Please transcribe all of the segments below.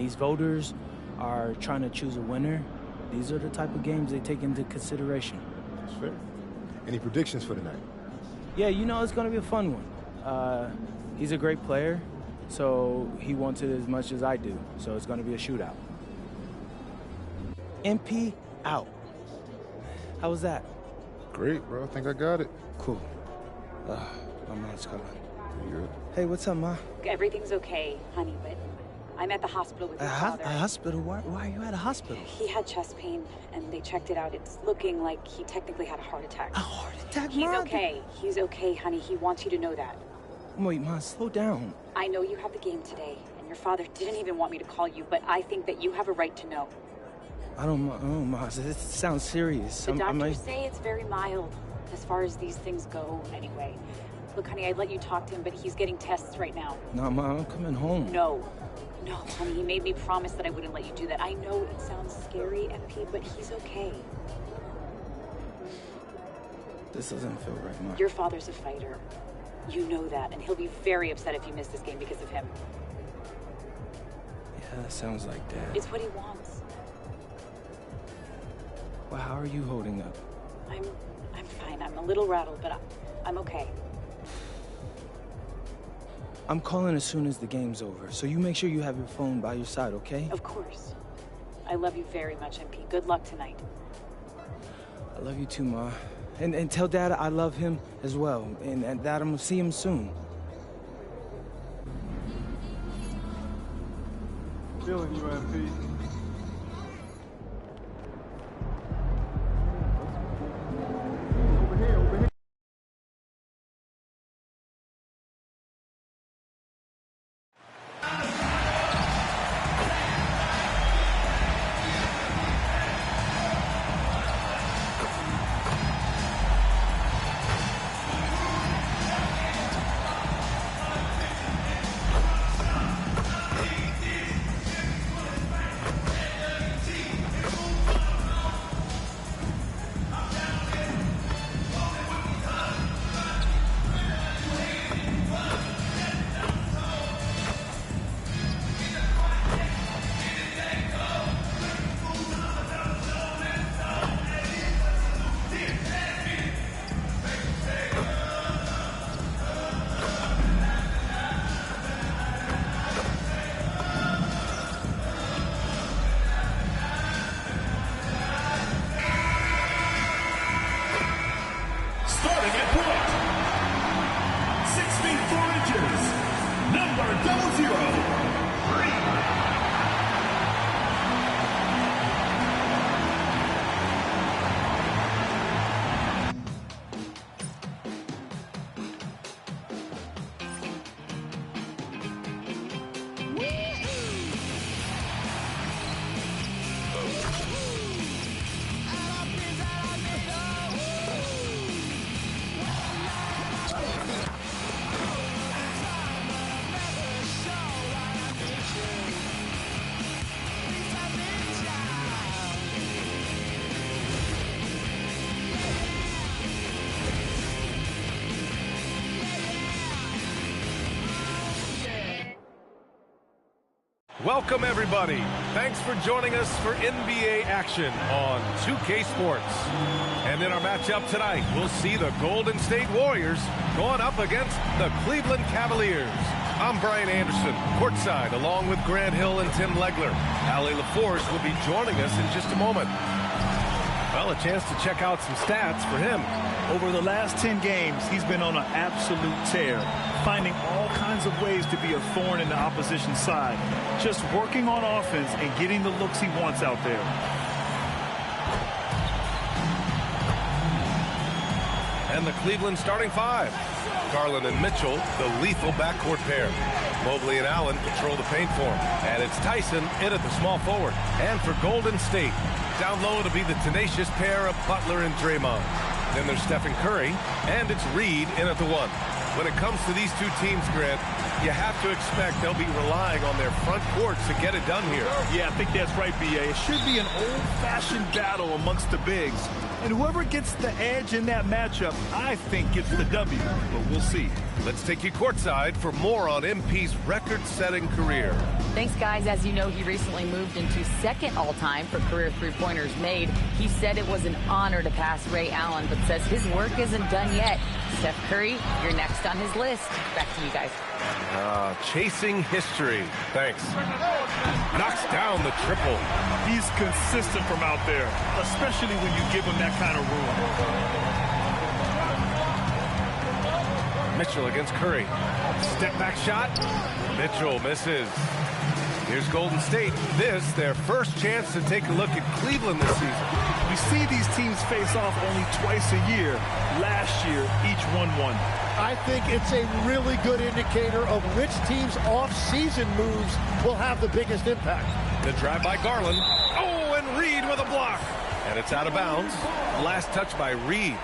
these voters are trying to choose a winner, these are the type of games they take into consideration. That's fair. Any predictions for tonight? Yeah, you know, it's going to be a fun one. He's a great player, so he wants it as much as I do. So it's going to be a shootout. MP out. How was that? Great, bro. I think I got it. Cool. My mom's coming. You good? Hey, what's up, Ma? Everything's okay, honey, but I'm at the hospital with your father. A hospital? Why are you at a hospital? He had chest pain, and they checked it out. It's looking like he technically had a heart attack. A heart attack, He's Ma? okay. He's okay, honey. He wants you to know that. Wait, Ma, slow down. I know you have the game today, and your father didn't even want me to call you, but I think that you have a right to know. I don't know, Ma. It sounds serious. The doctors say it's very mild, as far as these things go, anyway. Look, honey, I'd let you talk to him, but he's getting tests right now. No, Ma, I'm coming home. No, honey, he made me promise that I wouldn't let you do that. I know it sounds scary, MP, but he's okay. This doesn't feel right, Ma. Your father's a fighter. You know that, and he'll be very upset if you miss this game because of him. Yeah, that sounds like Dad. It's what he wants. Well, how are you holding up? I'm fine. I'm a little rattled, but I'm okay. I'm calling as soon as the game's over, so you make sure you have your phone by your side, okay? Of course. I love you very much, MP. Good luck tonight. I love you too, Ma. And tell Dad I love him as well, and that I'm gonna see him soon. Feeling you, MP. Starting at point, 6 feet 4 inches, number 00, Welcome, everybody. Thanks for joining us for NBA action on 2K Sports. And in our matchup tonight, we'll see the Golden State Warriors going up against the Cleveland Cavaliers. I'm Brian Anderson, courtside, along with Grant Hill and Tim Legler. Allie LaForce will be joining us in just a moment. Well, a chance to check out some stats for him. Over the last 10 games, he's been on an absolute tear, finding all kinds of ways to be a thorn in the opposition's side, just working on offense and getting the looks he wants out there. And the Cleveland starting five. Garland and Mitchell, the lethal backcourt pair. Mobley and Allen control the paint for him. And it's Tyson in at the small forward. And for Golden State, down low to be the tenacious pair of Butler and Draymond. Then there's Stephen Curry, and it's Reed in at the one. when it comes to these two teams, Grant, you have to expect they'll be relying on their front courts to get it done here. Yeah, I think that's right, B.A. It should be an old-fashioned battle amongst the bigs. And whoever gets the edge in that matchup, I think gets the W. But we'll see. Let's take you courtside for more on MP's record-setting career. Thanks, guys. As you know, he recently moved into second all-time for career three-pointers made. He said it was an honor to pass Ray Allen, but says his work isn't done yet. Steph Curry, you're next on his list. Back to you guys. Chasing history. Thanks. Knocks down the triple. He's consistent from out there, especially when you give him that kind of room. Mitchell against Curry. Step back shot. Mitchell misses. Here's Golden State. This, their first chance to take a look at Cleveland this season. We see these teams face off only twice a year. Last year, each won one. I think it's a really good indicator of which team's off-season moves will have the biggest impact. The drive by Garland. Oh, and Reed with a block. And it's out of bounds. Last touch by Reed.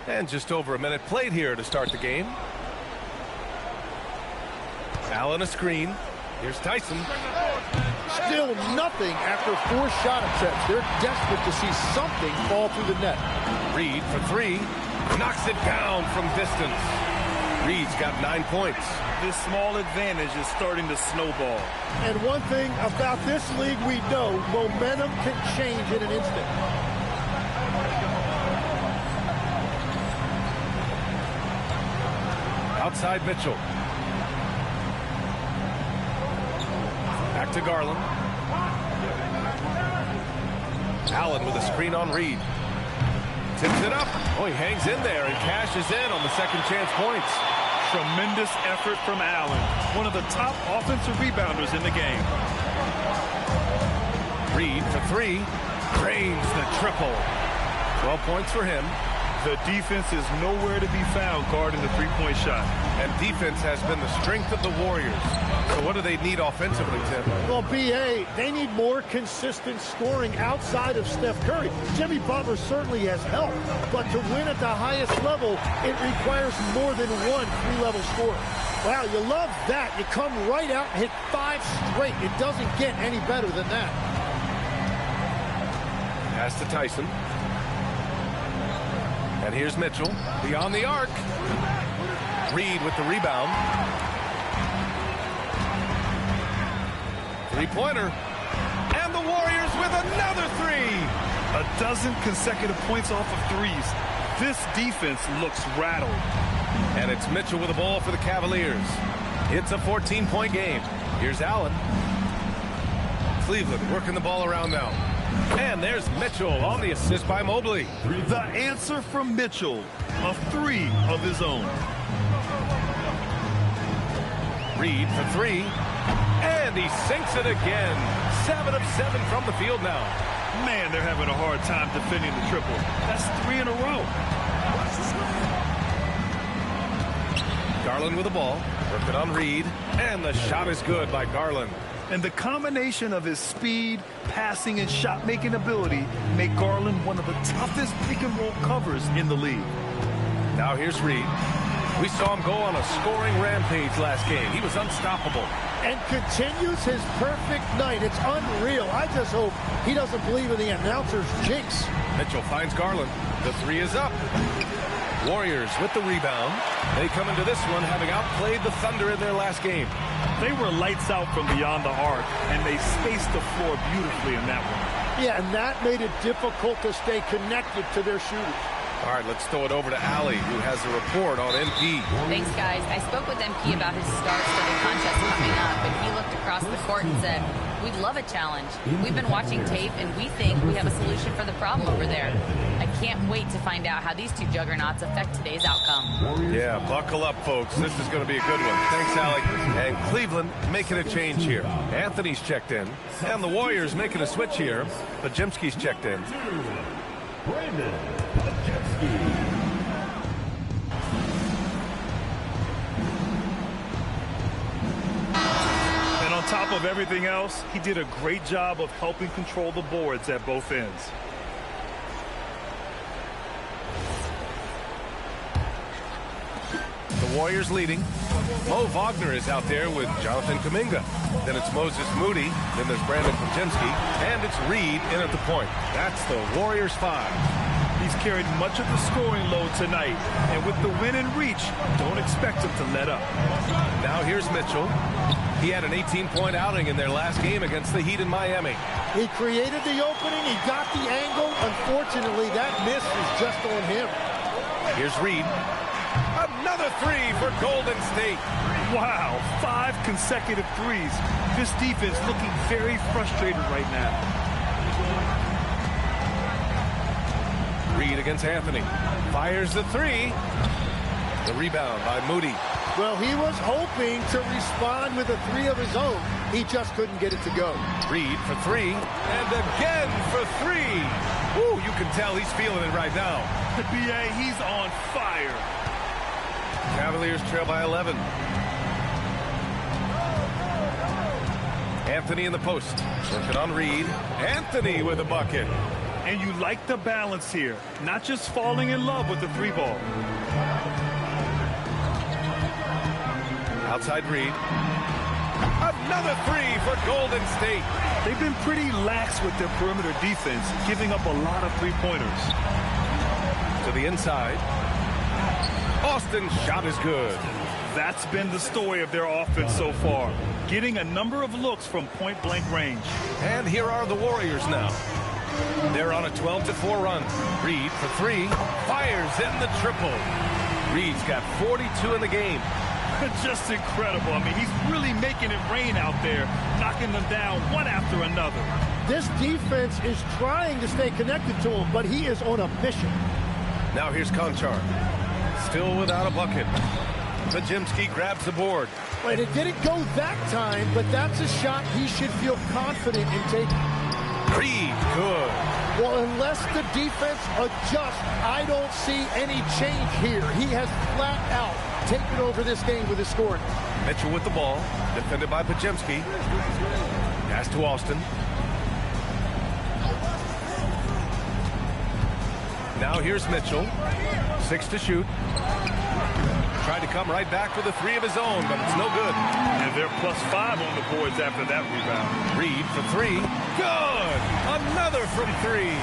And just over a minute played here to start the game. Allen a screen. Here's Tyson. Still nothing after 4 shot attempts. They're desperate to see something fall through the net. Reed for 3. Knocks it down from distance. Reed's got 9 points. This small advantage is starting to snowball. And one thing about this league we know, momentum can change in an instant. Outside Mitchell. Back to Garland. Allen with a screen on Reed. Tips it up. Oh, he hangs in there and cashes in on the second chance points. Tremendous effort from Allen. One of the top offensive rebounders in the game. Reed for 3. Drains the triple. 12 points for him. The defense is nowhere to be found guarding the three-point shot. And defense has been the strength of the Warriors. So what do they need offensively, Tim? Well, B.A., they need more consistent scoring outside of Steph Curry. Jimmy Butler certainly has helped, but to win at the highest level, it requires more than one three-level scorer. Wow, you love that. You come right out and hit 5 straight. It doesn't get any better than that. Pass to Tyson. And here's Mitchell, beyond the arc. Reed with the rebound. Three-pointer. And the Warriors with another 3. A dozen consecutive points off of threes. This defense looks rattled. And it's Mitchell with the ball for the Cavaliers. It's a 14-point game. Here's Allen. Cleveland working the ball around now. And there's Mitchell on the assist by Mobley. The answer from Mitchell, a 3 of his own. Reed for 3. And he sinks it again. 7 of 7 from the field now. Man, they're having a hard time defending the triple. That's 3 in a row. Garland with the ball. Worked it on Reed. And the shot is good by Garland. And the combination of his speed, passing, and shot-making ability make Garland one of the toughest pick-and-roll covers in the league. Now here's Reed. We saw him go on a scoring rampage last game. He was unstoppable. And continues his perfect night. It's unreal. I just hope he doesn't believe in the announcer's jinx. Mitchell finds Garland. The 3 is up. Warriors with the rebound. They come into this one having outplayed the Thunder in their last game. They were lights out from beyond the arc, and they spaced the floor beautifully in that one. Yeah, and that made it difficult to stay connected to their shooters. All right, let's throw it over to Allie, who has a report on MP. Thanks, guys. I spoke with MP about his star-studded contest coming up, and he looked across the court and said, "We'd love a challenge. We've been watching tape, and we think we have a solution for the problem over there." I can't wait to find out how these two juggernauts affect today's outcome. Yeah, buckle up, folks. This is going to be a good one. Thanks, Allie. And Cleveland making a change here. Anthony's checked in, and the Warriors making a switch here. But Jimsky's checked in. of everything else, he did a great job of helping control the boards at both ends. The Warriors leading. Mo Wagner is out there with Jonathan Kuminga. Then it's Moses Moody. Then there's Brandon Podziemski. And it's Reed in at the point. That's the Warriors 5. He's carried much of the scoring load tonight. And with the win in reach, don't expect him to let up. Now here's Mitchell. He had an 18-point outing in their last game against the Heat in Miami. He created the opening. He got the angle. Unfortunately, that miss is just on him. Here's Reed. Another three for Golden State. Wow, 5 consecutive threes. This defense looking very frustrated right now. Reed against Anthony. Fires the three. The rebound by Moody. Well, he was hoping to respond with a three of his own. He just couldn't get it to go. Reed for three. And again for three. Woo, you can tell he's feeling it right now. The BA, he's on fire. Cavaliers trail by 11. Anthony in the post. Working on Reed. Anthony with a bucket. And you like the balance here. Not just falling in love with the three ball. Outside Reed. Another three for Golden State. They've been pretty lax with their perimeter defense, giving up a lot of three-pointers. To the inside. Austin's shot is good. That's been the story of their offense so far, getting a number of looks from point-blank range. And here are the Warriors now. They're on a 12-4 run. Reed for three. Fires in the triple. Reed's got 42 in the game. Just incredible. I mean, he's really making it rain out there, knocking them down one after another. This defense is trying to stay connected to him, but he is on a mission. Now here's Conchar. Still without a bucket. Podziemski grabs the board. Wait, it didn't go that time, but that's a shot he should feel confident in taking. Reed, good. Well, unless the defense adjusts, I don't see any change here. He has flat out taken over this game with his scoring. Mitchell with the ball, defended by Podziemski. Pass to Austin. Now here's Mitchell. 6 to shoot. Tried to come right back with a three of his own, but it's no good. And they're +5 on the boards after that rebound. Reed for three. Good! Another from three.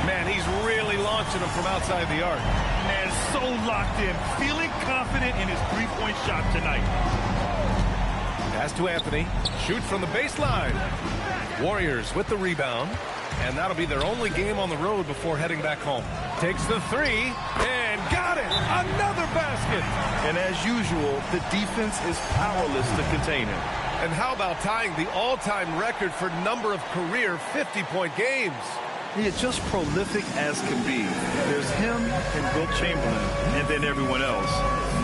Man, he's really launching them from outside the arc. And so locked in, feeling confident in his three-point shot tonight. Pass to Anthony. Shoots from the baseline. Warriors with the rebound. And that'll be their only game on the road before heading back home. Takes the three and got it. Another basket. And as usual, the defense is powerless to contain him. And how about tying the all-time record for number of career 50-point games? He is just prolific as can be. There's him and Wilt Chamberlain, and then everyone else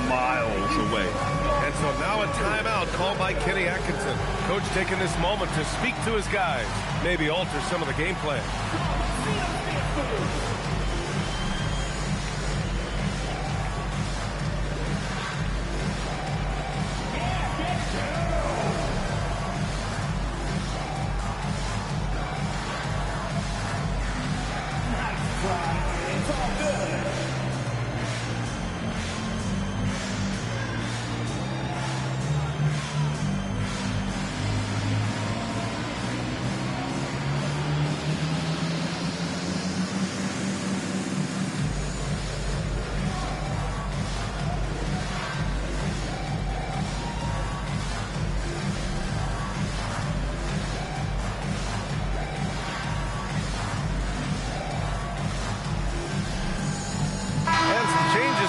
miles away. And so now a timeout called by Kenny Atkinson. Coach taking this moment to speak to his guys, maybe alter some of the game plan.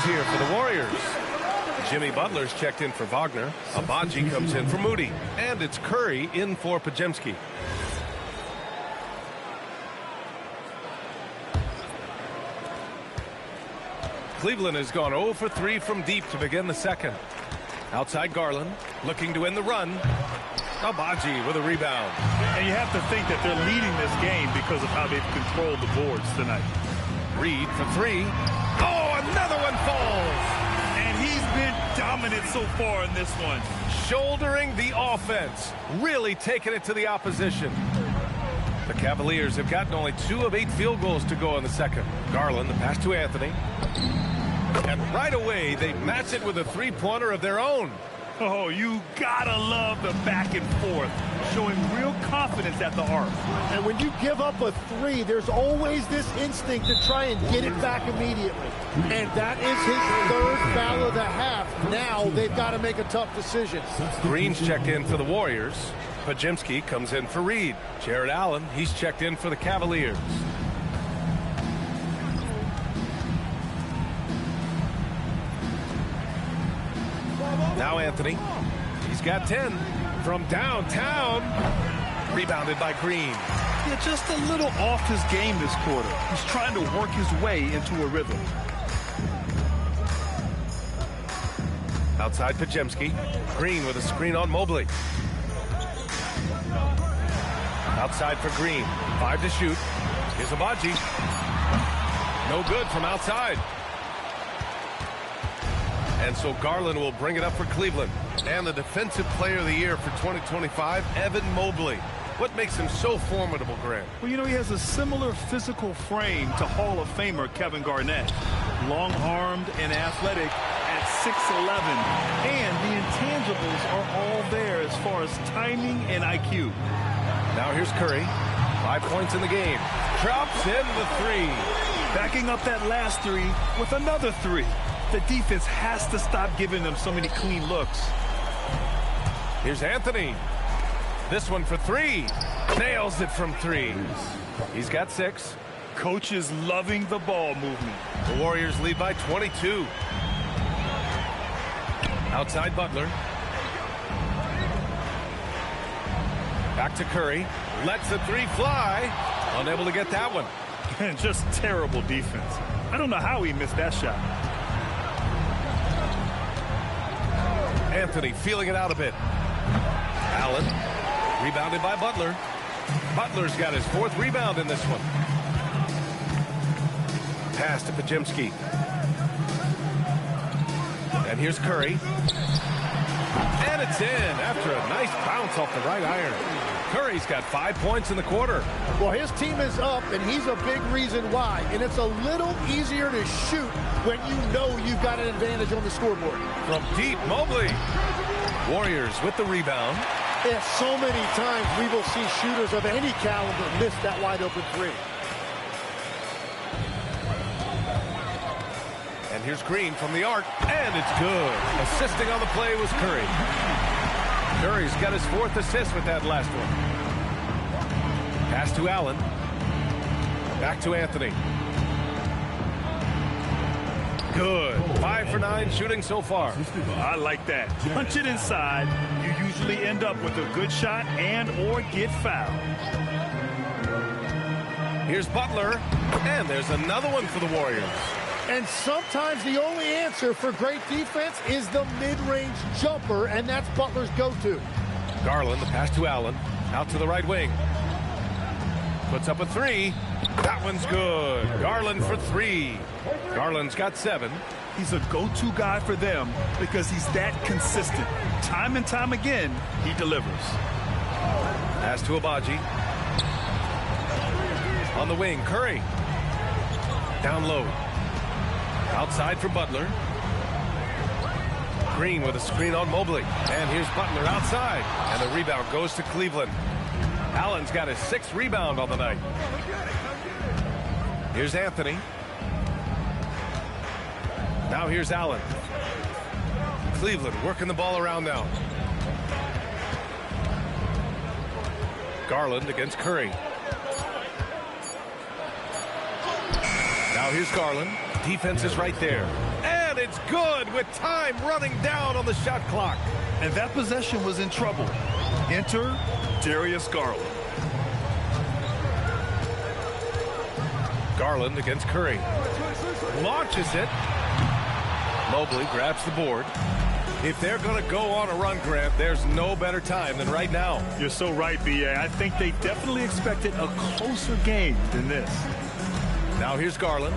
Here for the Warriors. Jimmy Butler's checked in for Wagner. Abaji comes in for Moody. And it's Curry in for Podziemski. Cleveland has gone 0 for 3 from deep to begin the second. Outside Garland, looking to end the run. Abaji with a rebound. And you have to think that they're leading this game because of how they've controlled the boards tonight. Reed for three. Oh, another one falls. And he's been dominant dominant so far in this one. Shouldering the offense, really taking it to the opposition. The Cavaliers have gotten only 2 of 8 field goals to go in the second. Garland, the pass to Anthony. And right away, they match it with a three-pointer of their own. Oh, you gotta love the back and forth, showing real confidence at the arc. And when you give up a 3, there's always this instinct to try and get it back immediately. And that is his 3rd foul of the half. Now they've got to make a tough decision. Green's checked in for the Warriors. Pajemski comes in for Reed. Jared Allen, he's checked in for the Cavaliers. Now Anthony. He's got 10 from downtown. Rebounded by Green. Yeah, just a little off his game this quarter. He's trying to work his way into a rhythm. Outside Pajemski. Green with a screen on Mobley. Outside for Green. 5 to shoot. Here's Abaji. No good from outside. And so Garland will bring it up for Cleveland. And the Defensive Player of the Year for 2025, Evan Mobley. What makes him so formidable, Grant? Well, you know, he has a similar physical frame to Hall of Famer Kevin Garnett. Long-armed and athletic at 6'11". And the intangibles are all there as far as timing and IQ. Now here's Curry. 5 points in the game. Drops in the 3. Backing up that last 3 with another 3. The defense has to stop giving them so many clean looks. Here's Anthony. This one for 3. Nails it from 3. He's got 6. Coach is loving the ball movement. The Warriors lead by 22. Outside Butler. Back to Curry. Lets the 3 fly. Unable to get that one. Just terrible defense. I don't know how he missed that shot. Anthony feeling it out a bit. Allen, rebounded by Butler. Butler's got his 4th rebound in this one. Pass to Pajemski. And here's Curry. And it's in after a nice bounce off the right iron. Curry's got 5 points in the quarter. Well, his team is up, and he's a big reason why. And it's a little easier to shoot when you know you've got an advantage on the scoreboard. From deep, Mobley. Warriors with the rebound. Yeah, so many times we will see shooters of any caliber miss that wide open 3. And here's Green from the arc, and it's good. Assisting on the play was Curry. Curry's got his 4th assist with that last one. Pass to Allen. Back to Anthony. Good. 5 for 9 shooting so far. I like that. Punch it inside. You usually end up with a good shot and or get fouled. Here's Butler, and there's another one for the Warriors. And sometimes the only answer for great defense is the mid-range jumper, and that's Butler's go-to. Garland, the pass to Allen. Out to the right wing. Puts up a 3. That one's good. Garland for 3. Garland's got 7. He's a go-to guy for them because he's that consistent. Time and time again, he delivers. Pass to Abaji. On the wing, Curry. Down low. Outside for Butler. Green with a screen on Mobley. And here's Butler outside. And the rebound goes to Cleveland. Allen's got his 6th rebound on the night. Here's Anthony. Now here's Allen. Cleveland working the ball around now. Garland against Curry. Now here's Garland. Defense is right there. And it's good with time running down on the shot clock. And that possession was in trouble. Enter Darius Garland. Garland against Curry. Launches it. Mobley grabs the board. If they're going to go on a run, Grant, there's no better time than right now. You're so right, B.A. I think they definitely expected a closer game than this. Now here's Garland.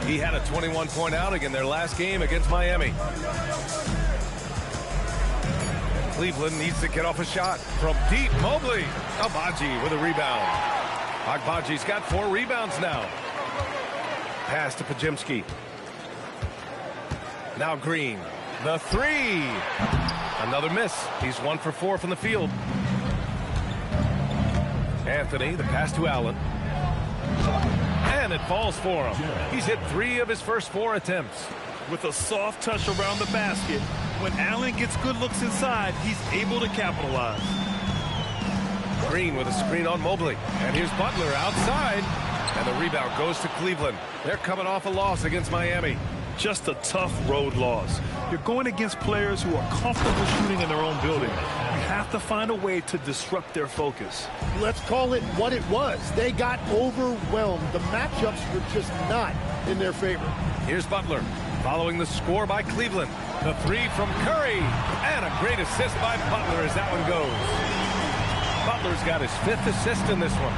He had a 21-point outing in their last game against Miami. Cleveland needs to get off a shot. From deep, Mobley. Agbaji with a rebound. Agbaji's got 4 rebounds now. Pass to Pajemski. Now Green. The 3. Another miss. He's 1 for 4 from the field. Anthony, the pass to Allen. And it falls for him. He's hit 3 of his first 4 attempts. With a soft touch around the basket, when Allen gets good looks inside, he's able to capitalize. Green with a screen on Mobley. And here's Butler outside. And the rebound goes to Cleveland. They're coming off a loss against Miami. Just a tough road loss. You're going against players who are comfortable shooting in their own building. You have to find a way to disrupt their focus. Let's call it what it was. They got overwhelmed. The matchups were just not in their favor. Here's Butler following the score by Cleveland. The 3 from Curry. And a great assist by Butler as that one goes. Butler's got his 5th assist in this one.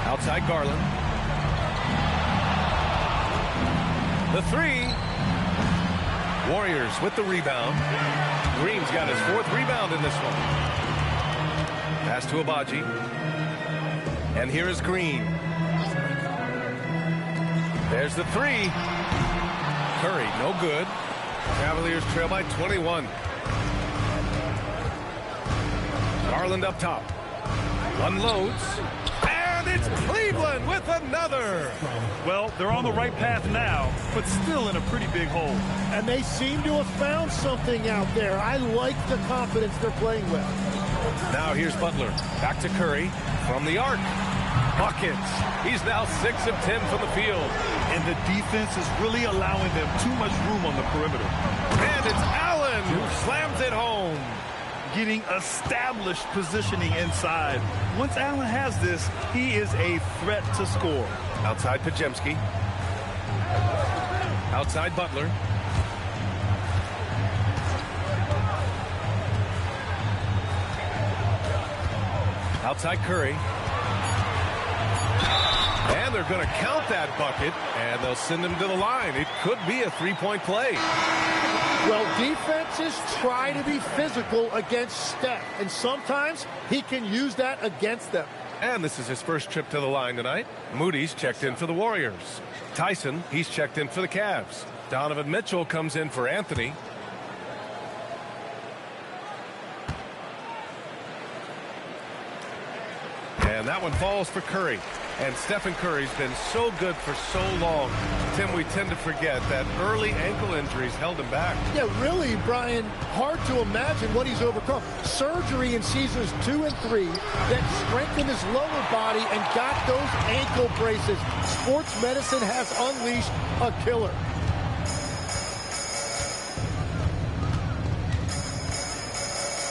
Outside Garland. The 3. Warriors with the rebound. Green's got his 4th rebound in this one. Pass to Agbaji. And here is Green. There's the 3. Curry, no good. Cavaliers trail by 21. Garland up top. Unloads. And it's Cleveland with another. Well, they're on the right path now, but still in a pretty big hole. And they seem to have found something out there. I like the confidence they're playing with. Now here's Butler. Back to Curry from the arc. Buckets. He's now 6 of 10 from the field. And the defense is really allowing them too much room on the perimeter. And it's Allen who slams it home. Getting established positioning inside. Once Allen has this, he is a threat to score. Outside Pajemski. Outside Butler. Outside Curry. And they're going to count that bucket, and they'll send him to the line. It could be a 3-point play. Well, defenses try to be physical against Steph, and sometimes he can use that against them. And this is his first trip to the line tonight. Moody's checked in for the Warriors. Tyson, he's checked in for the Cavs. Donovan Mitchell comes in for Anthony. And that one falls for Curry. And Stephen Curry's been so good for so long. Tim, we tend to forget that early ankle injuries held him back. Yeah, really, Brian, hard to imagine what he's overcome. Surgery in seasons 2 and 3 that strengthened his lower body and got those ankle braces. Sports medicine has unleashed a killer.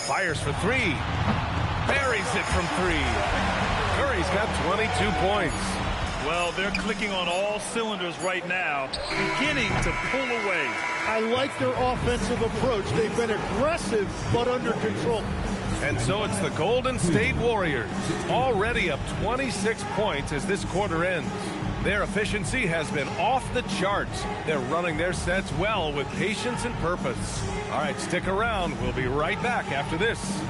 Fires for 3. Buries it from 3. Curry's got 22 points. Well, they're clicking on all cylinders right now, beginning to pull away. I like their offensive approach. They've been aggressive, but under control. And so it's the Golden State Warriors, already up 26 points as this quarter ends. Their efficiency has been off the charts. They're running their sets well with patience and purpose. All right, stick around. We'll be right back after this.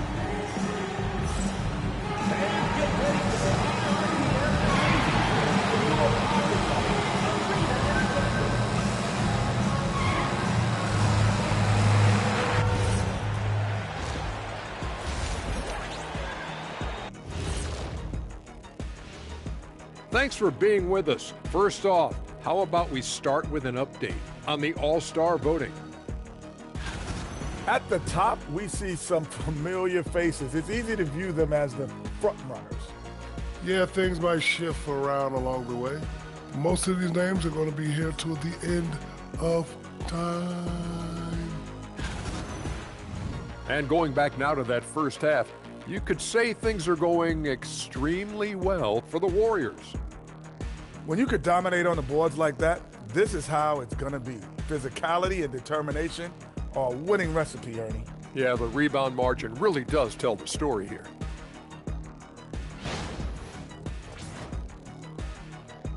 Thanks for being with us. First off, how about we start with an update on the All-Star voting? At the top, we see some familiar faces. It's easy to view them as the front runners. Yeah, things might shift around along the way. Most of these names are going to be here till the end of time. And going back now to that first half, you could say things are going extremely well for the Warriors. When you could dominate on the boards like that, this is how it's going to be. Physicality and determination are a winning recipe, Ernie. Yeah, the rebound margin really does tell the story here.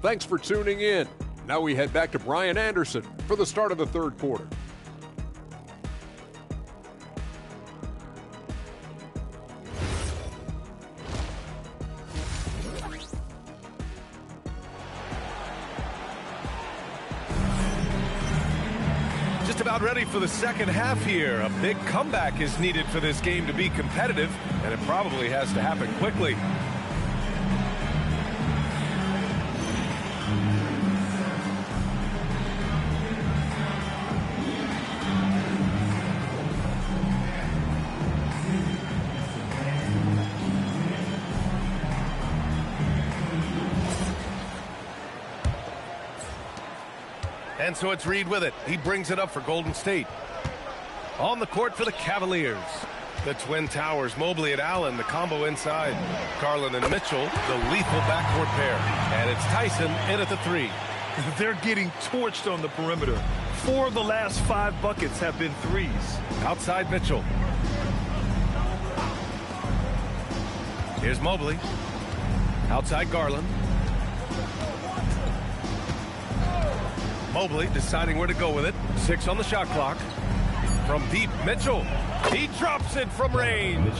Thanks for tuning in. Now we head back to Brian Anderson for the start of the third quarter. about ready for the second half here. A big comeback is needed for this game to be competitive, and it probably has to happen quickly. And so it's Reed with it. He brings it up for Golden State. On the court for the Cavaliers. The Twin Towers, Mobley and Allen, the combo inside. Garland and Mitchell, the lethal backcourt pair. And it's Tyson in at the three. They're getting torched on the perimeter. 4 of the last 5 buckets have been threes. Outside Mitchell. Here's Mobley. Outside Garland. Mobley deciding where to go with it. 6 on the shot clock. From deep, Mitchell. He drops it from range.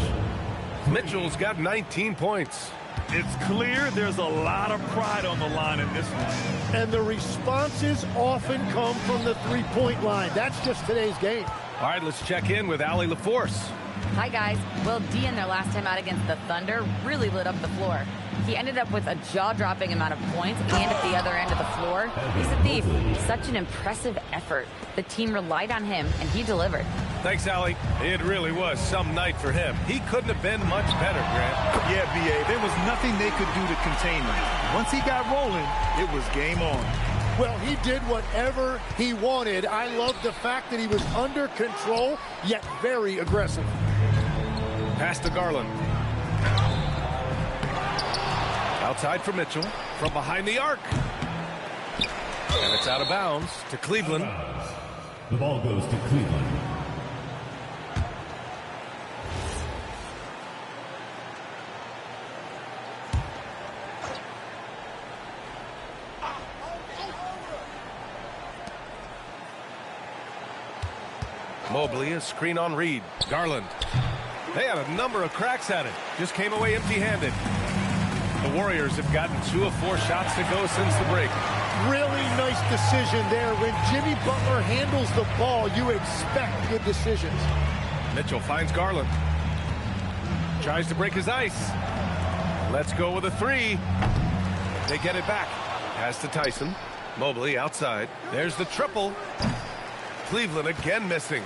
Mitchell's got 19 points. It's clear there's a lot of pride on the line in this one. And the responses often come from the three-point line. That's just today's game. All right, let's check in with Allie LaForce. Hi, guys. Well, D in their last time out against the Thunder really lit up the floor. He ended up with a jaw-dropping amount of points, and at the other end of the floor, he's a thief. Such an impressive effort. The team relied on him, and he delivered. Thanks, Allie. It really was some night for him. He couldn't have been much better, Grant. Yeah, B.A., there was nothing they could do to contain him. Once he got rolling, it was game on. Well, he did whatever he wanted. I love the fact that he was under control, yet very aggressive. Pass to Garland. Outside for Mitchell. From behind the arc. And it's out of bounds to Cleveland. The ball goes to Cleveland. Mobley, a screen on Reed. Garland. They had a number of cracks at it. Just came away empty-handed. The Warriors have gotten 2 of 4 shots to go since the break. Really nice decision there. When Jimmy Butler handles the ball, you expect good decisions. Mitchell finds Garland. Tries to break his ice. Let's go with a 3. They get it back. Pass to Tyson. Mobley outside. There's the triple. Cleveland again missing.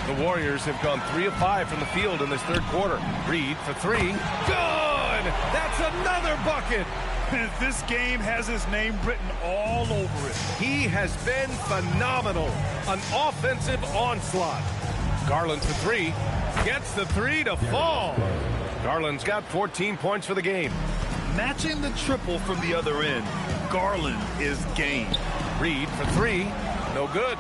The Warriors have gone 3 of 5 from the field in this third quarter. Reed for 3. Good! That's another bucket! This game has his name written all over it. He has been phenomenal. An offensive onslaught. Garland for 3. Gets the 3 to fall. Garland's got 14 points for the game. Matching the triple from the other end, Garland is game. Reed for 3. No good.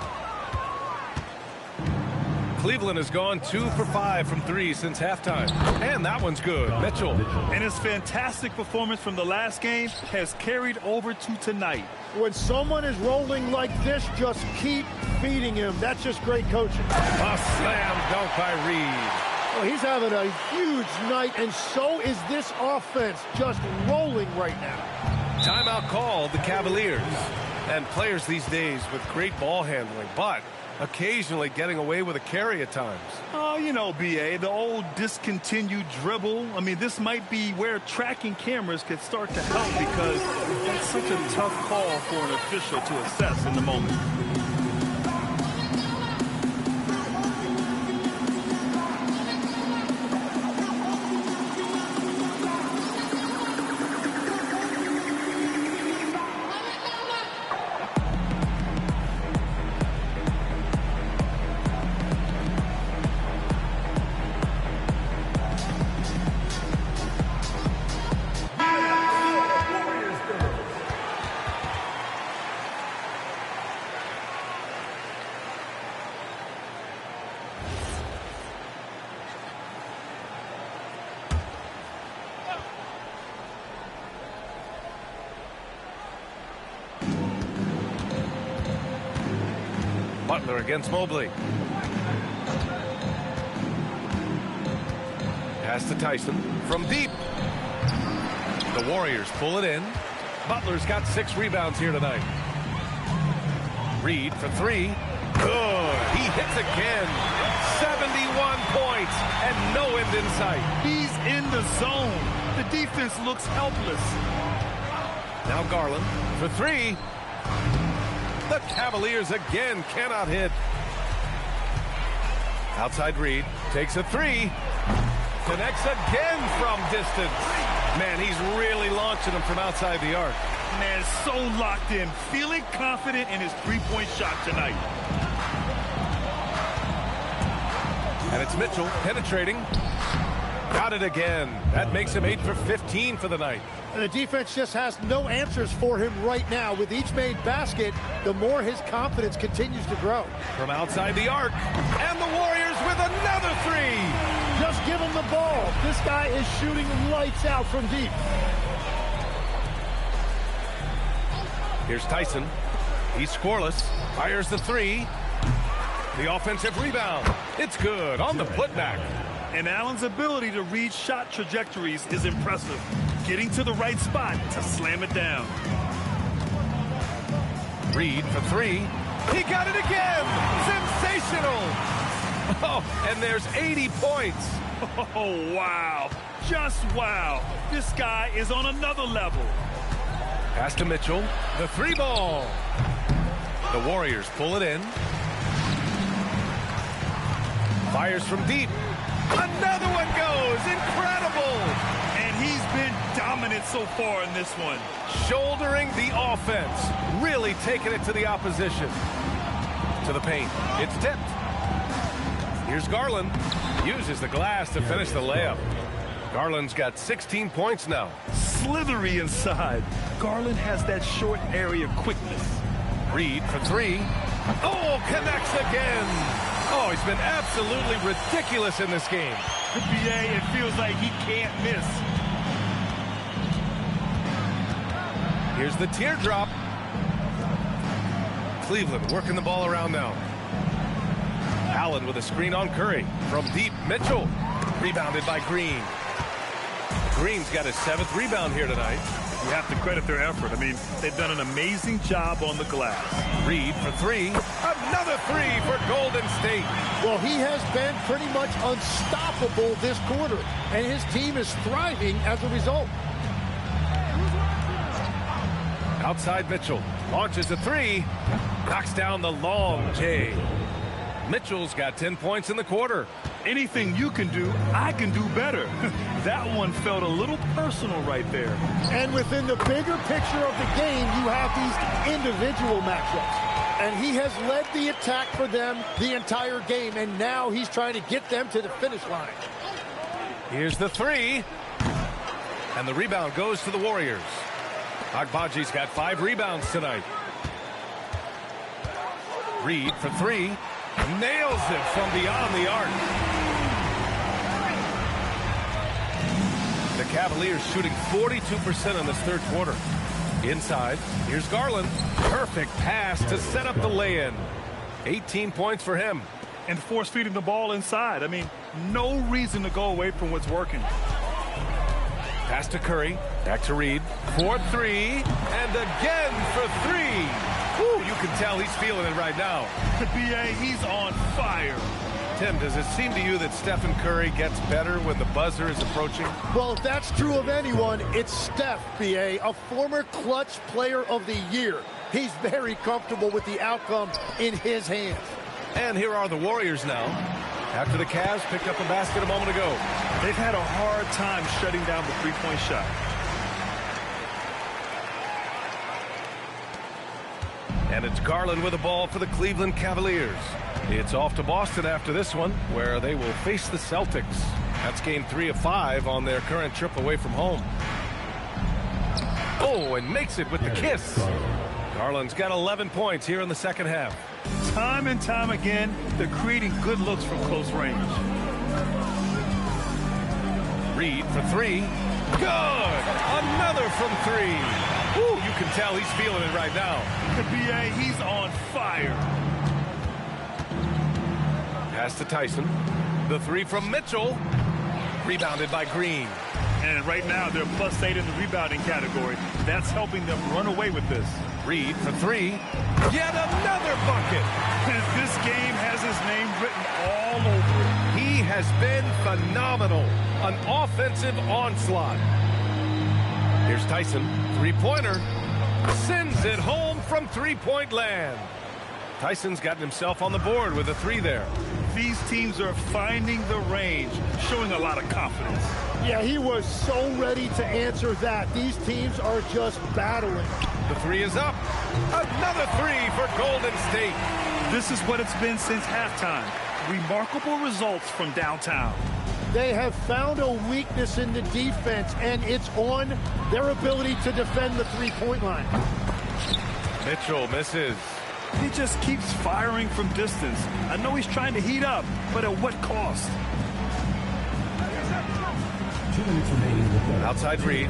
Cleveland has gone 2 for 5 from 3 since halftime. And that one's good. Mitchell. And his fantastic performance from the last game has carried over to tonight. When someone is rolling like this, just keep feeding him. That's just great coaching. A slam dunk by Reed. Well, he's having a huge night, and so is this offense, just rolling right now. Timeout called the Cavaliers. And players these days with great ball handling, but occasionally getting away with a carry at times. Oh, you know, B.A., the old discontinued dribble. I mean, this might be where tracking cameras could start to help because that's such a tough call for an official to assess in the moment. Butler against Mobley. Pass to Tyson from deep. The Warriors pull it in. Butler's got 6 rebounds here tonight. Reed for 3. Good. He hits again. 71 points and no end in sight. He's in the zone. The defense looks helpless. Now Garland for three. The Cavaliers again cannot hit. Outside Reed takes a three. Connects again from distance. Man, he's really launching them from outside the arc. Man, so locked in, feeling confident in his three-point shot tonight. And it's Mitchell penetrating. Got it again. That makes him 8 for 15 for the night. And the defense just has no answers for him right now. With each made basket, the more his confidence continues to grow. From outside the arc. And the Warriors with another three. Just give him the ball. This guy is shooting lights out from deep. Here's Tyson. He's scoreless. Fires the three. The offensive rebound. It's good on the putback. And Allen's ability to read shot trajectories is impressive. Getting to the right spot to slam it down. Reed for three. He got it again. Sensational. Oh, and there's 80 points. Oh, wow. Just wow. This guy is on another level. Pass to Mitchell. The three ball. The Warriors pull it in. Fires from deep. Another one goes. Incredible. And he's been dominant so far in this one. Shouldering the offense. Really taking it to the opposition. To the paint. It's tipped. Here's Garland. Uses the glass to finish the layup. Garland's got 16 points now. Slithery inside. Garland has that short area quickness. Reed for three. Oh, connects again. Oh, he's been absolutely ridiculous in this game. BA, it feels like he can't miss. Here's the teardrop. Cleveland working the ball around now. Allen with a screen on Curry. From deep, Mitchell. Rebounded by Green. Green's got his 7th rebound here tonight. You have to credit their effort. I mean, they've done an amazing job on the glass. Reed for three. Another three for Golden State. Well, he has been pretty much unstoppable this quarter, and his team is thriving as a result. Outside Mitchell. Launches a three. Knocks down the long J. Mitchell's got 10 points in the quarter. Anything you can do, I can do better. That one felt a little personal right there. And within the bigger picture of the game, you have these individual matchups. And he has led the attack for them the entire game, and now he's trying to get them to the finish line. Here's the three. And the rebound goes to the Warriors. Agbaji's got 5 rebounds tonight. Reed for three. Nails it from beyond the arc. The Cavaliers shooting 42% in this third quarter. Inside, here's Garland. Perfect pass to set up the lay-in. 18 points for him. And force feeding the ball inside. I mean, no reason to go away from what's working. Pass to Curry. Back to Reed. 4-3. And again for three. Whew, you can tell he's feeling it right now. BA, he's on fire. Tim, does it seem to you that Stephen Curry gets better when the buzzer is approaching? Well, if that's true of anyone, it's Steph, BA, a former clutch player of the year. He's very comfortable with the outcome in his hands. And here are the Warriors now. After the Cavs picked up a basket a moment ago. They've had a hard time shutting down the three-point shot. And it's Garland with the ball for the Cleveland Cavaliers. It's off to Boston after this one, where they will face the Celtics. That's game 3 of 5 on their current trip away from home. Oh, and makes it with the kiss. Garland's got 11 points here in the second half. Time and time again, they're creating good looks from close range. Reed for three. Good! Another from three. Woo, you can tell he's feeling it right now. The BA, he's on fire. Pass to Tyson. The three from Mitchell. Rebounded by Green. And right now, they're +8 in the rebounding category. That's helping them run away with this. Reed for three. Yet another bucket. And this game has his name written all over it. He has been phenomenal. An offensive onslaught. Here's Tyson. Three-pointer. Sends it home from three-point land. Tyson's gotten himself on the board with a three there. These teams are finding the range, showing a lot of confidence. Yeah, he was so ready to answer that. These teams are just battling. The three is up. Another three for Golden State. This is what it's been since halftime. Remarkable results from downtown. They have found a weakness in the defense, and it's on their ability to defend the three-point line. Mitchell misses. He just keeps firing from distance. I know he's trying to heat up, but at what cost? 2 minutes remaining in the third. Outside Reed.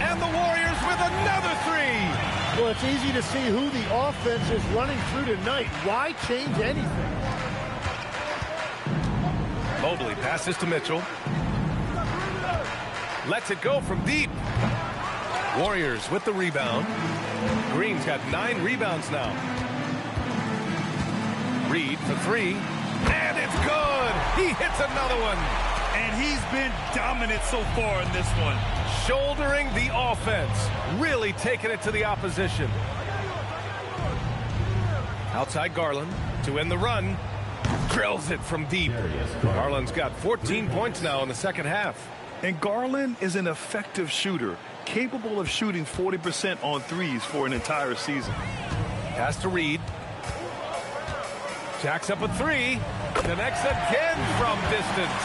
And the Warriors with another three. Well, it's easy to see who the offense is running through tonight. Why change anything? Mobley passes to Mitchell. Lets it go from deep. Warriors with the rebound. Green's got 9 rebounds now. Reed for three. And it's good. He hits another one. And he's been dominant so far in this one. Shouldering the offense. Really taking it to the opposition. Outside Garland to end the run. Drills it from deep. Garland's got 14 points now in the second half. And Garland is an effective shooter, capable of shooting 40% on threes for an entire season. Pass to Reed. Jacks up a three. Connects again from distance.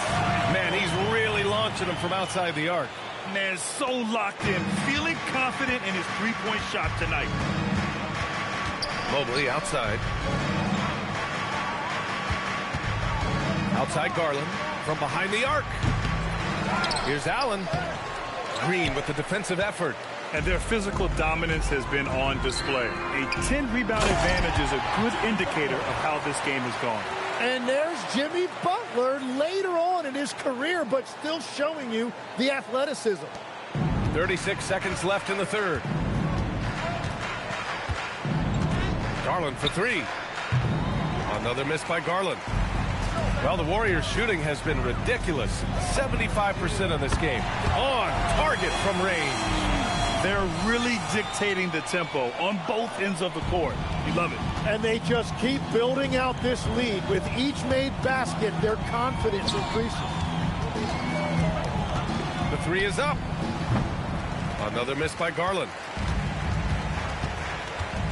Man, he's really launching them from outside the arc. Man, so locked in, feeling confident in his three-point shot tonight. Mobley outside. Outside Garland from behind the arc. Here's Allen. Green with the defensive effort. And their physical dominance has been on display. A 10-rebound advantage is a good indicator of how this game has gone. And there's Jimmy Butler later on in his career, but still showing you the athleticism. 36 seconds left in the third. Garland for three. Another miss by Garland. Well, the Warriors' shooting has been ridiculous. 75% in this game. On target from range. They're really dictating the tempo on both ends of the court. You love it. And they just keep building out this lead. With each made basket, their confidence increases. The three is up. Another miss by Garland.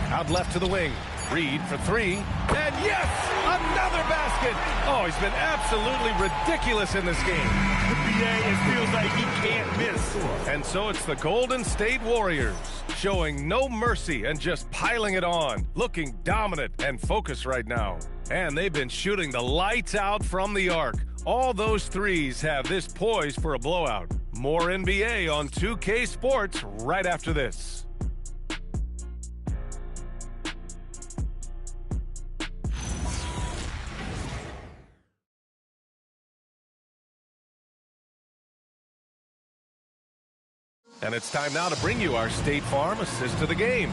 Out left to the wing. Reed for three. And yes, another basket. Oh, he's been absolutely ridiculous in this game. The BA, it feels like he can't miss. And so it's the Golden State Warriors showing no mercy and just piling it on, looking dominant and focused right now. And they've been shooting the lights out from the arc. All those threes have this poised for a blowout. More NBA on 2K Sports right after this. And it's time now to bring you our State Farm assist to the game.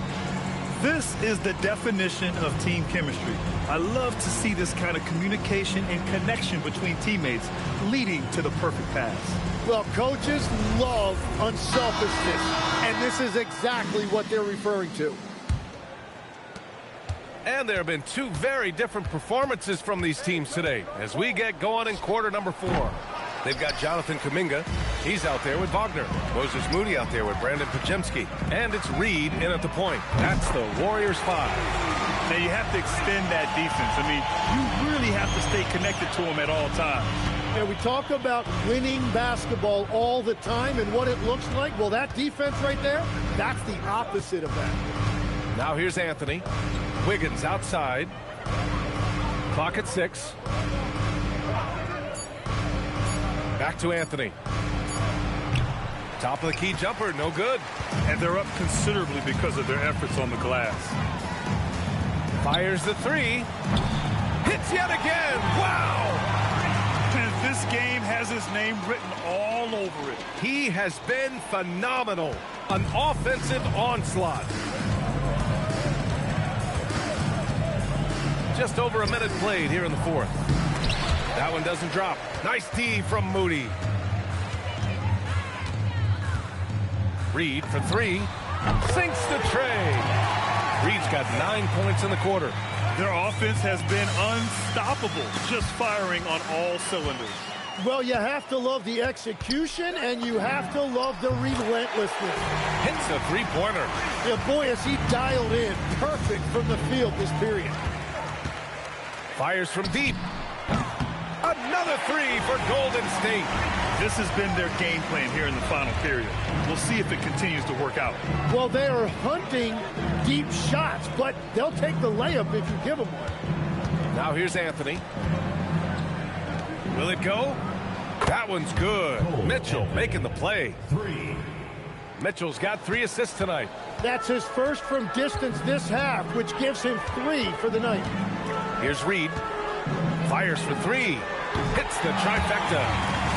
This is the definition of team chemistry. I love to see this kind of communication and connection between teammates leading to the perfect pass. Well, coaches love unselfishness, and this is exactly what they're referring to. And there have been two very different performances from these teams today as we get going in quarter number 4. They've got Jonathan Kuminga. He's out there with Wagner. Moses Moody out there with Brandon Pajemski. And it's Reed in at the point. That's the Warriors 5. Now, you have to extend that defense. I mean, you really have to stay connected to them at all times. Yeah, we talk about winning basketball all the time and what it looks like. Well, that defense right there, that's the opposite of that. Now here's Anthony. Wiggins outside. Clock at 6. Back to Anthony. Top of the key jumper, no good. And they're up considerably because of their efforts on the glass. Fires the three. Hits yet again. Wow! And This game has his name written all over it. He has been phenomenal. An offensive onslaught. Just over a minute played here in the fourth. That one doesn't drop. Nice D from Moody. Reed for three. Sinks the tray. Reed's got 9 points in the quarter. Their offense has been unstoppable, just firing on all cylinders. Well, you have to love the execution, and you have to love the relentlessness. Hits a three-pointer. Yeah, boy, is he dialed in. Perfect from the field this period. Fires from deep. Another three for Golden State. This has been their game plan here in the final period. We'll see if it continues to work out. Well, they are hunting deep shots, but they'll take the layup if you give them one. Now here's Anthony. Will it go? That one's good. Mitchell making the play. Mitchell's got 3 assists tonight. That's his first from distance this half, which gives him 3 for the night. Here's Reed. Fires for 3. Hits the trifecta.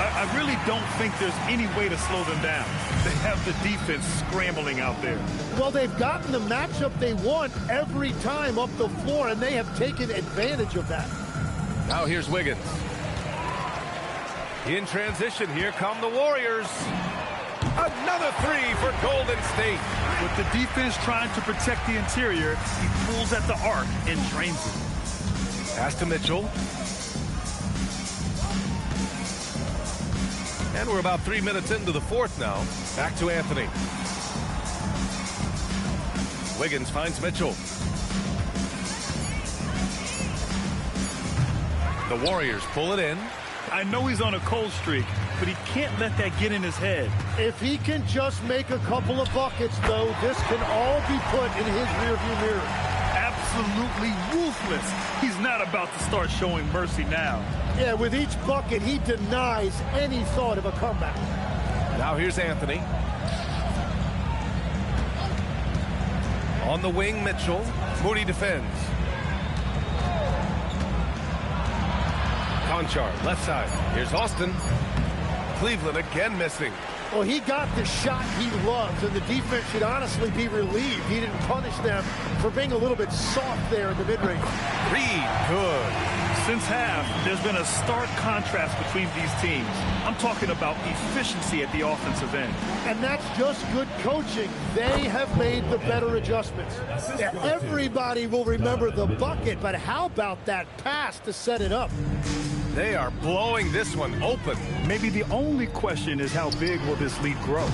I really don't think there's any way to slow them down. They have the defense scrambling out there. Well, they've gotten the matchup they want every time up the floor, and they have taken advantage of that. Now here's Wiggins. In transition, here come the Warriors. Another 3 for Golden State. With the defense trying to protect the interior, he pulls at the arc and drains it. Pass to Mitchell. And we're about 3 minutes into the fourth now. Back to Anthony. Wiggins finds Mitchell. The Warriors pull it in. I know he's on a cold streak, but he can't let that get in his head. If he can just make a couple of buckets, though, this can all be put in his rearview mirror. Absolutely ruthless. He's not about to start showing mercy now. Yeah, with each bucket, he denies any thought of a comeback. Now here's Anthony. On the wing, Mitchell. Moody defends. Conchar, left side. Here's Austin. Cleveland again missing. Well, he got the shot he loves, and the defense should honestly be relieved he didn't punish them for being a little bit soft there in the mid-range. Reed, good. Since half, there's been a stark contrast between these teams. I'm talking about efficiency at the offensive end. And that's just good coaching. They have made the better adjustments. Everybody will remember the bucket, but how about that pass to set it up? They are blowing this one open. Maybe the only question is how big will this lead grow?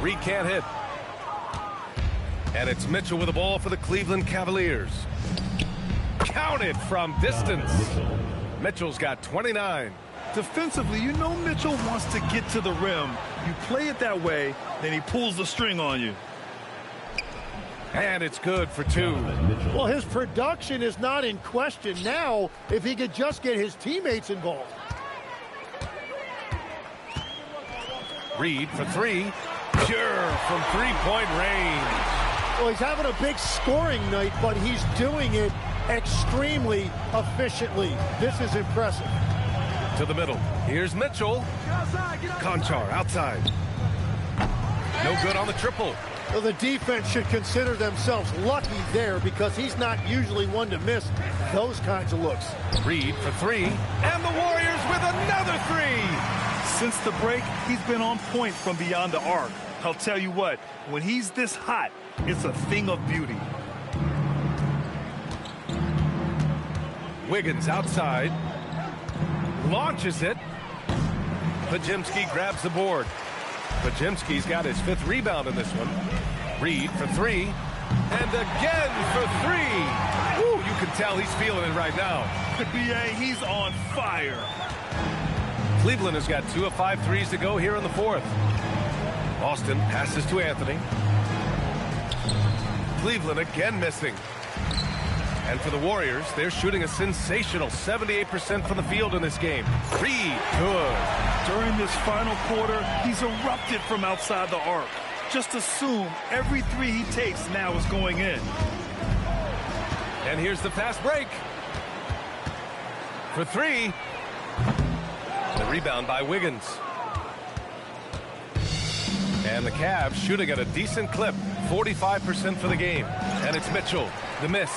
Reed can't hit. And it's Mitchell with the ball for the Cleveland Cavaliers. Counted from distance. Mitchell's got 29. Defensively, you know Mitchell wants to get to the rim. You play it that way, then he pulls the string on you. And it's good for 2. Well, his production is not in question now if he could just get his teammates involved. Reed for 3. Pure from three-point range. Well, he's having a big scoring night, but he's doing it extremely efficiently. This is impressive. To the middle. Here's Mitchell. Conchar outside. No good on the triple. Well, the defense should consider themselves lucky there because he's not usually one to miss those kinds of looks. Reed for 3. And the Warriors with another 3. Since the break, he's been on point from beyond the arc. I'll tell you what, when he's this hot, it's a thing of beauty. Wiggins outside. Launches it. Pajemski grabs the board. Pajemski's got his 5th rebound in this one. Reed for 3. And again for 3. Ooh, you can tell he's feeling it right now. B.A., he's on fire. Cleveland has got 2 of 5 threes to go here in the fourth. Austin passes to Anthony. Cleveland again missing. And for the Warriors, they're shooting a sensational 78% from the field in this game. Reed, good. During this final quarter, he's erupted from outside the arc. Just assume every 3 he takes now is going in. And here's the fast break. For 3. The The rebound by Wiggins. And the Cavs shooting at a decent clip, 45% for the game. And it's Mitchell, the miss.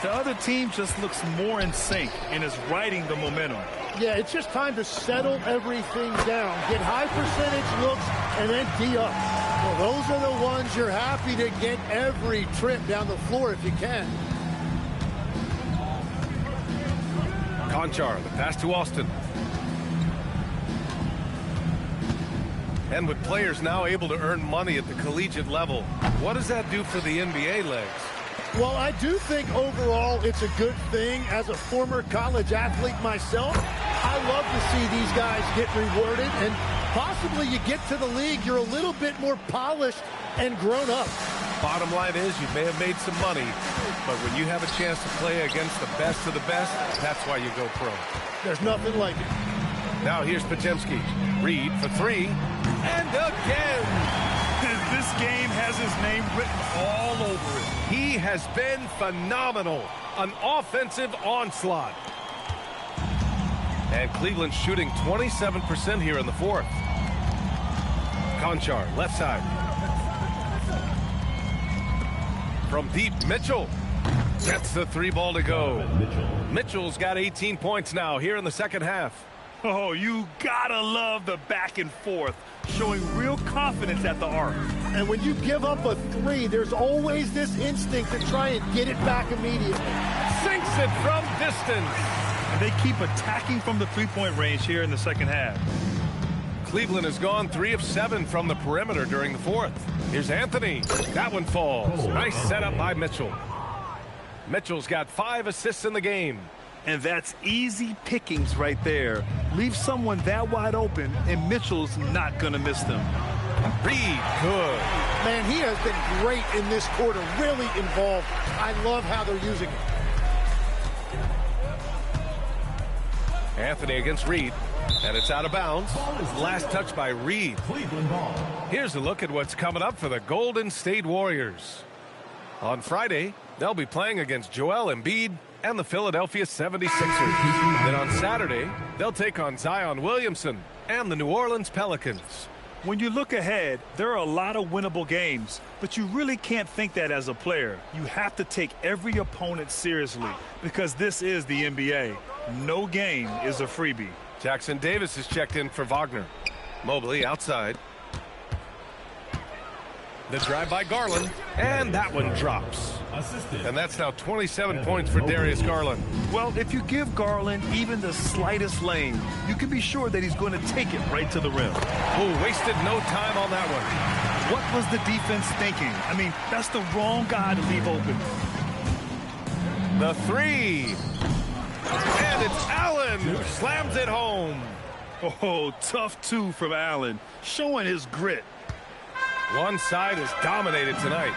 The other team just looks more in sync and is riding the momentum. Yeah, it's just time to settle everything down, get high percentage looks, and then D up. Well, those are the ones you're happy to get every trip down the floor if you can. Conchar, the pass to Austin. And with players now able to earn money at the collegiate level, what does that do for the NBA legs? Well, I do think overall it's a good thing. As a former college athlete myself, I love to see these guys get rewarded, and possibly you get to the league, you're a little bit more polished and grown up. Bottom line is you may have made some money, but when you have a chance to play against the best of the best, that's why you go pro. There's nothing like it. Now here's Podziemski. Reed for three, and again. This game has his name written all over it. He has been phenomenal. An offensive onslaught. And Cleveland shooting 27% here in the fourth. Conchar, left side. From deep, Mitchell gets the three ball to go. Mitchell's got 18 points now here in the second half. Oh, you gotta love the back and forth, showing real confidence at the arc. And when you give up a three, there's always this instinct to try and get it back immediately. Sinks it from distance. And they keep attacking from the three-point range here in the second half. Cleveland has gone 3 of 7 from the perimeter during the fourth. Here's Anthony. That one falls. Nice setup by Mitchell. Mitchell's got 5 assists in the game. And that's easy pickings right there. Leave someone that wide open, and Mitchell's not going to miss them. Reed, good. Man, he has been great in this quarter, really involved. I love how they're using it. Anthony against Reed, and it's out of bounds. Last touch by Reed. Here's a look at what's coming up for the Golden State Warriors. On Friday, they'll be playing against Joel Embiid and the Philadelphia 76ers. Then on Saturday, they'll take on Zion Williamson and the New Orleans Pelicans. When you look ahead, there are a lot of winnable games, but you really can't think that as a player. You have to take every opponent seriously because this is the NBA. No game is a freebie. Jackson Davis is checked in for Wagner. Mobley outside. The drive by Garland, and that one drops. And that's now 27 points for Darius Garland. Well, if you give Garland even the slightest lane, you can be sure that he's going to take it right to the rim. Oh, wasted no time on that one. What was the defense thinking? I mean, that's the wrong guy to leave open. The three. And it's Allen who slams it home. Oh, tough two from Allen, showing his grit. One side is dominated tonight.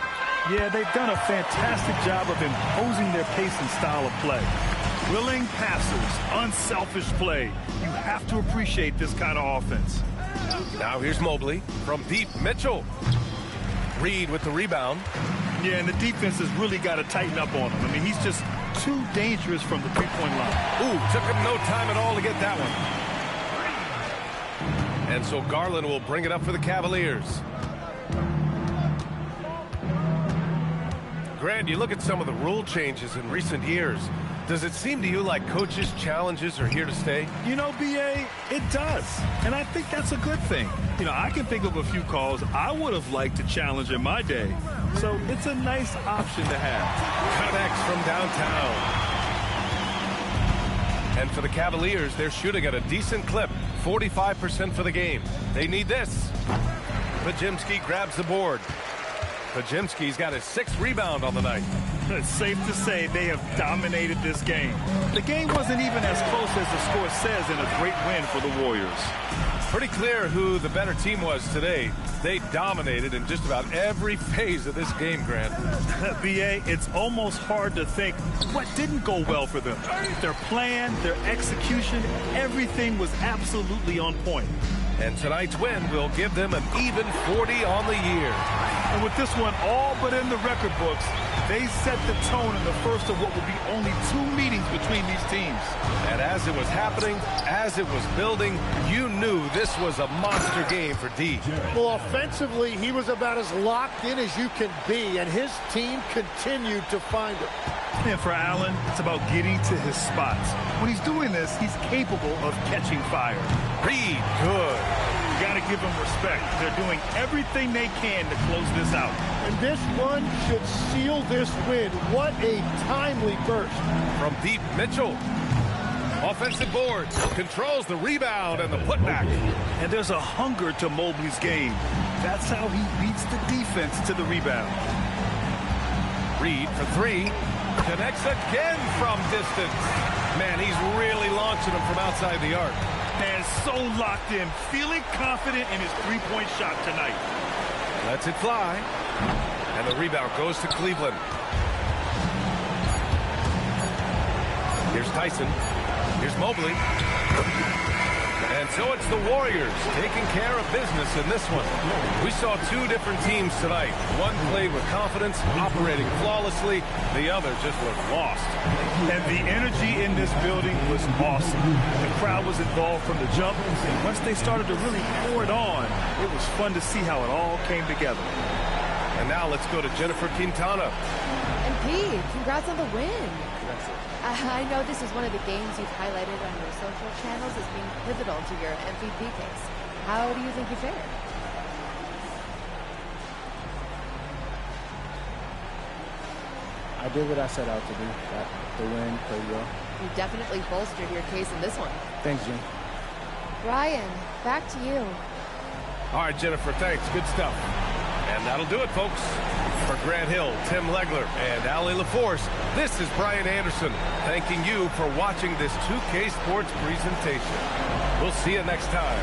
Yeah, they've done a fantastic job of imposing their pace and style of play. Willing passers, unselfish play. You have to appreciate this kind of offense. Now here's Mobley from deep. Mitchell. Reed with the rebound. Yeah, and the defense has really got to tighten up on him. I mean, he's just too dangerous from the three-point line. Ooh, took him no time at all to get that one. And so Garland will bring it up for the Cavaliers. Grant, you look at some of the rule changes in recent years. Does it seem to you like coaches' challenges are here to stay? You know, B.A., it does. And I think that's a good thing. You know, I can think of a few calls I would have liked to challenge in my day. So it's a nice option to have. Connects from downtown. And for the Cavaliers, they're shooting at a decent clip, 45% for the game. They need this. Podziemski grabs the board. Podziemski's got his 6th rebound on the night. It's safe to say they have dominated this game. The game wasn't even as close as the score says in a great win for the Warriors. Pretty clear who the better team was today. They dominated in just about every phase of this game, Grant. B.A., it's almost hard to think what didn't go well for them. Their plan, their execution, everything was absolutely on point. And tonight's win will give them an even 40 on the year. And with this one all but in the record books, they set the tone in the first of what will be only 2 meetings between these teams. And as it was happening, as it was building, you knew this was a monster game for D. Well, offensively, he was about as locked in as you can be, and his team continued to find him. And for Allen, it's about getting to his spots. When he's doing this, he's capable of catching fire. Reed, good. You got to give them respect. They're doing everything they can to close this out. And this one should seal this win. What a timely burst. From deep, Mitchell. Offensive board. Controls the rebound and the putback. And there's a hunger to Mobley's game. That's how he beats the defense to the rebound. Reed for 3. Connects again from distance. Man, he's really launching them from outside the arc. Man, so locked in, feeling confident in his three-point shot tonight. Lets it fly. And the rebound goes to Cleveland. Here's Tyson. Here's Mobley. And so it's the Warriors taking care of business in this one. We saw 2 different teams tonight. One played with confidence, operating flawlessly. The other just looked lost. And the energy in this building was awesome. The crowd was involved from the jump. And once they started to really pour it on, it was fun to see how it all came together. And now let's go to Jennifer Quintana. And Pete, congrats on the win. I know this is one of the games you've highlighted on your social channels as being pivotal to your MVP case. How do you think you fared? I did what I set out to do. Got the win, played well. You definitely bolstered your case in this one. Thanks, Jim. Ryan, back to you. All right, Jennifer, thanks. Good stuff. And that'll do it, folks. For Grant Hill, Tim Legler, and Allie LaForce, this is Brian Anderson, thanking you for watching this 2K Sports presentation. We'll see you next time.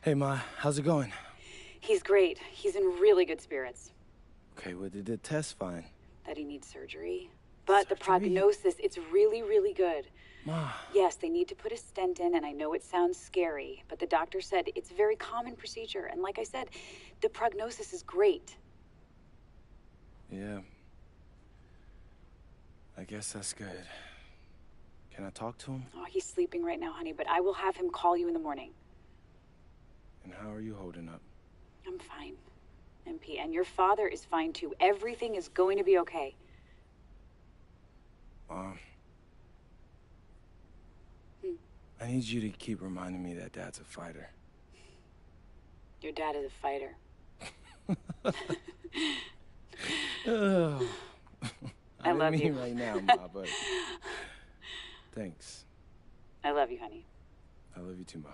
Hey, Ma, how's it going? He's great. He's in really good spirits. Okay, well, did the test fine? That he needs surgery. But the prognosis, it's really, really good. Ma. Yes, they need to put a stent in, and I know it sounds scary, but the doctor said it's a very common procedure. And like I said, the prognosis is great. Yeah. I guess that's good. Can I talk to him? Oh, he's sleeping right now, honey, but I will have him call you in the morning. And how are you holding up? I'm fine, MP, and your father is fine too. Everything is going to be okay. Mom, I need you to keep reminding me that Dad's a fighter. Your dad is a fighter. Oh. I love you. right now, Ma, but thanks. I love you, honey. I love you too, Ma.